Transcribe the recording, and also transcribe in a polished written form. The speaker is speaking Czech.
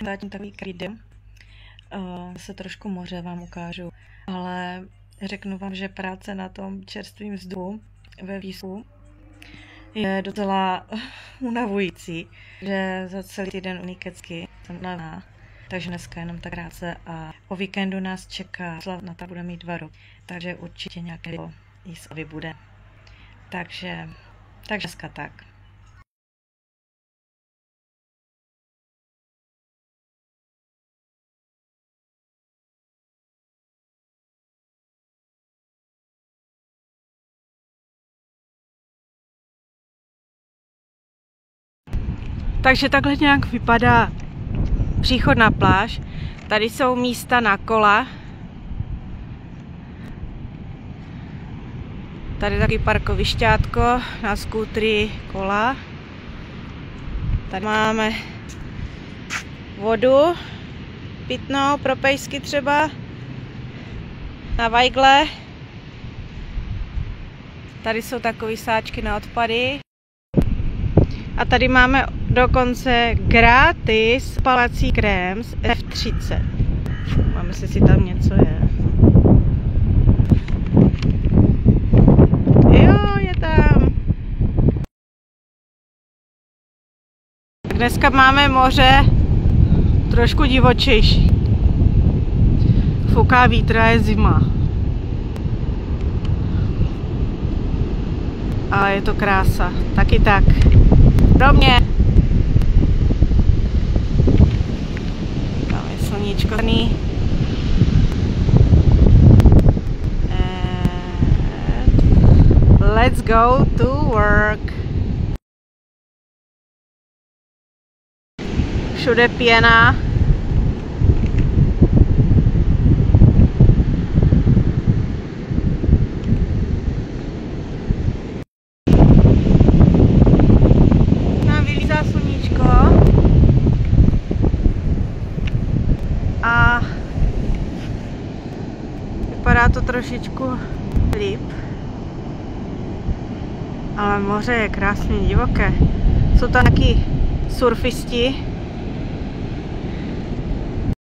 Zatím takový video. Se trošku moře vám ukážu, ale řeknu vám, že práce na tom čerstvém vzduchu ve Výsku je docela unavující, že za celý týden unikecky jsem unavená, takže dneska jenom tak krátce a po víkendu nás čeká slavnata, bude mít 2 roky, takže určitě nějaké jízdy bude. Takže dneska tak. Takže takhle nějak vypadá příchod na pláž. Tady jsou místa na kola. Tady taky parkovišťátko na skútry, kola. Tady máme vodu pitnou pro pejsky třeba na vajgle. Tady jsou takové sáčky na odpady. A tady máme dokonce gratis spalovací krém z F30. Máme si tam něco je. Jo, je tam. Dneska máme moře trošku divočejší. Fouká vítr a je zima. Ale je to krása. Taky tak. Pro mě. Tam je sluníčko. Let's go to work. Všude pěna. Nám vylízá sluníčko. A vypadá to trošičku líp. Ale moře je krásně divoké. Jsou tam taky surfisti.